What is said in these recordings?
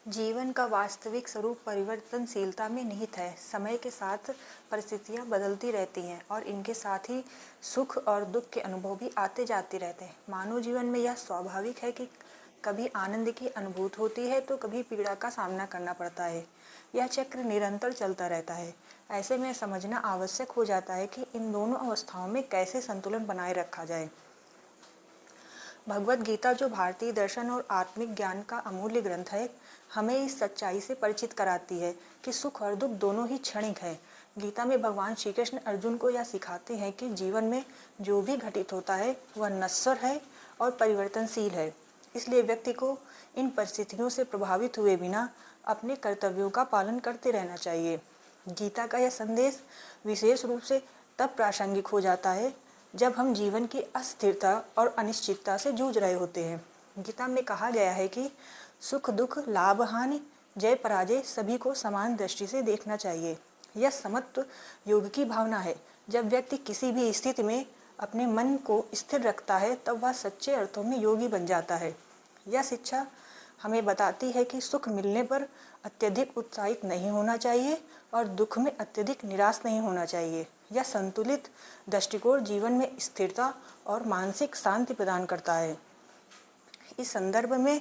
जीवन का वास्तविक स्वरूप परिवर्तनशीलता में निहित है। समय के साथ परिस्थितियां बदलती रहती हैं और इनके साथ ही सुख और दुख के अनुभव भी आते जाते रहते हैं। मानव जीवन में यह स्वाभाविक है कि कभी आनंद की अनुभूति होती है तो कभी पीड़ा का सामना करना पड़ता है। यह चक्र निरंतर चलता रहता है। ऐसे में समझना आवश्यक हो जाता है कि इन दोनों अवस्थाओं में कैसे संतुलन बनाए रखा जाए। भगवद गीता, जो भारतीय दर्शन और आत्मिक ज्ञान का अमूल्य ग्रंथ है, हमें इस सच्चाई से परिचित कराती है कि सुख और दुख दोनों ही क्षणिक है। गीता में भगवान श्री कृष्ण अर्जुन को यह सिखाते हैं कि जीवन में जो भी घटित होता है वह नश्वर है और परिवर्तनशील है। इसलिए व्यक्ति को इन परिस्थितियों से प्रभावित हुए बिना अपने कर्तव्यों का पालन करते रहना चाहिए। गीता का यह संदेश विशेष रूप से तब प्रासंगिक हो जाता है जब हम जीवन की अस्थिरता और अनिश्चितता से जूझ रहे होते हैं। गीता में कहा गया है कि सुख दुख, लाभ हानि, जय पराजय सभी को समान दृष्टि से देखना चाहिए। यह समत्व योग की भावना है। जब व्यक्ति किसी भी स्थिति में अपने मन को स्थिर रखता है तब वह सच्चे अर्थों में योगी बन जाता है। यह शिक्षा हमें बताती है कि सुख मिलने पर अत्यधिक उत्साहित नहीं होना चाहिए और दुख में अत्यधिक निराश नहीं होना चाहिए। यह संतुलित दृष्टिकोण जीवन में स्थिरता और मानसिक शांति प्रदान करता है। इस संदर्भ में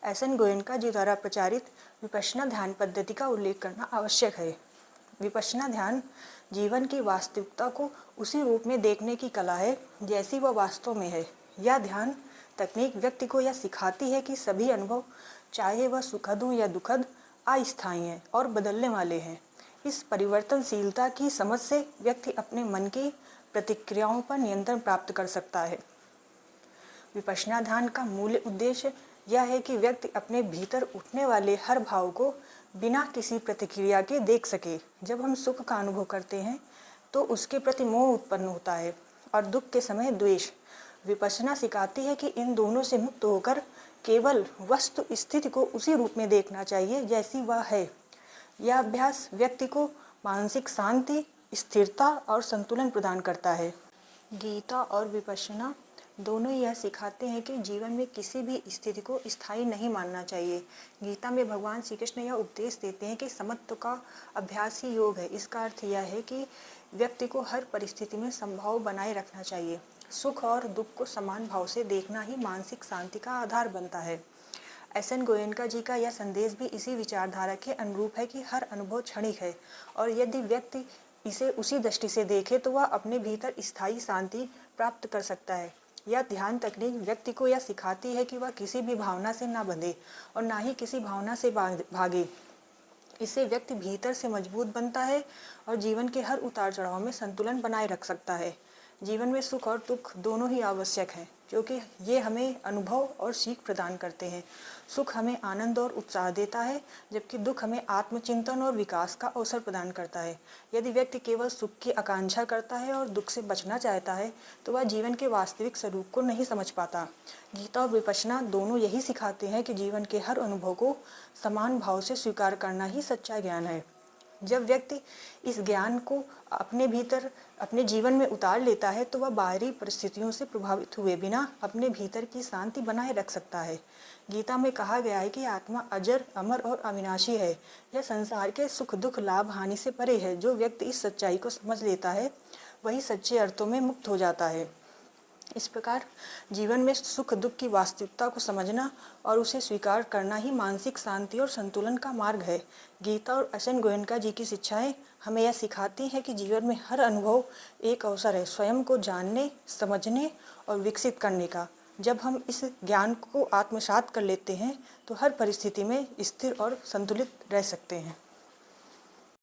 एस.एन. गोयनका जी द्वारा प्रचारित विपश्यना ध्यान पद्धति का उल्लेख करना आवश्यक है। विपश्यना ध्यान जीवन की वास्तविकता को उसी रूप में देखने की कला है जैसी वह वास्तव में है। यह ध्यान तकनीक व्यक्ति को यह सिखाती है कि सभी अनुभव, चाहे वह सुखद हो या दुखद, अस्थायी हैं और बदलने वाले हैं। इस परिवर्तनशीलता की समझ से व्यक्ति अपने मन की प्रतिक्रियाओं पर नियंत्रण प्राप्त कर सकता है। विपश्यना ध्यान का मूल उद्देश्य यह है कि व्यक्ति अपने भीतर उठने वाले हर भाव को बिना किसी प्रतिक्रिया के देख सके। जब हम सुख का अनुभव करते हैं तो उसके प्रति मोह उत्पन्न होता है और दुख के समय द्वेष। विपश्यना सिखाती है कि इन दोनों से मुक्त होकर केवल वस्तु स्थिति को उसी रूप में देखना चाहिए जैसी वह है। यह अभ्यास व्यक्ति को मानसिक शांति, स्थिरता और संतुलन प्रदान करता है। गीता और विपश्यना दोनों यह सिखाते हैं कि जीवन में किसी भी स्थिति को स्थायी नहीं मानना चाहिए। गीता में भगवान श्री कृष्ण यह उपदेश देते हैं कि समत्व का अभ्यास ही योग है। इसका अर्थ यह है कि व्यक्ति को हर परिस्थिति में समभाव बनाए रखना चाहिए। सुख और दुख को समान भाव से देखना ही मानसिक शांति का आधार बनता है। एस.एन. गोयनका जी का यह संदेश भी इसी विचारधारा के अनुरूप है कि हर अनुभव क्षणिक है और यदि व्यक्ति इसे उसी दृष्टि से देखे तो वह अपने भीतर स्थायी शांति प्राप्त कर सकता है। यह ध्यान तकनीक व्यक्ति को यह सिखाती है कि वह किसी भी भावना से न बंधे और ना ही किसी भावना से भागे। इससे व्यक्ति भीतर से मजबूत बनता है और जीवन के हर उतार चढ़ाव में संतुलन बनाए रख सकता है। जीवन में सुख और दुख दोनों ही आवश्यक हैं क्योंकि ये हमें अनुभव और सीख प्रदान करते हैं। सुख हमें आनंद और उत्साह देता है जबकि दुख हमें आत्मचिंतन और विकास का अवसर प्रदान करता है। यदि व्यक्ति केवल सुख की आकांक्षा करता है और दुख से बचना चाहता है तो वह जीवन के वास्तविक स्वरूप को नहीं समझ पाता। गीता और विपश्यना दोनों यही सिखाते हैं कि जीवन के हर अनुभव को समान भाव से स्वीकार करना ही सच्चा ज्ञान है। जब व्यक्ति इस ज्ञान को अपने भीतर अपने जीवन में उतार लेता है तो वह बाहरी परिस्थितियों से प्रभावित हुए बिना अपने भीतर की शांति बनाए रख सकता है। गीता में कहा गया है कि आत्मा अजर, अमर और अविनाशी है। यह संसार के सुख दुख, लाभ हानि से परे है। जो व्यक्ति इस सच्चाई को समझ लेता है वही सच्चे अर्थों में मुक्त हो जाता है। इस प्रकार जीवन में सुख दुख की वास्तविकता को समझना और उसे स्वीकार करना ही मानसिक शांति और संतुलन का मार्ग है। गीता और एस.एन. गोयनका जी की शिक्षाएं हमें यह सिखाती हैं कि जीवन में हर अनुभव एक अवसर है स्वयं को जानने, समझने और विकसित करने का। जब हम इस ज्ञान को आत्मसात कर लेते हैं तो हर परिस्थिति में स्थिर और संतुलित रह सकते हैं।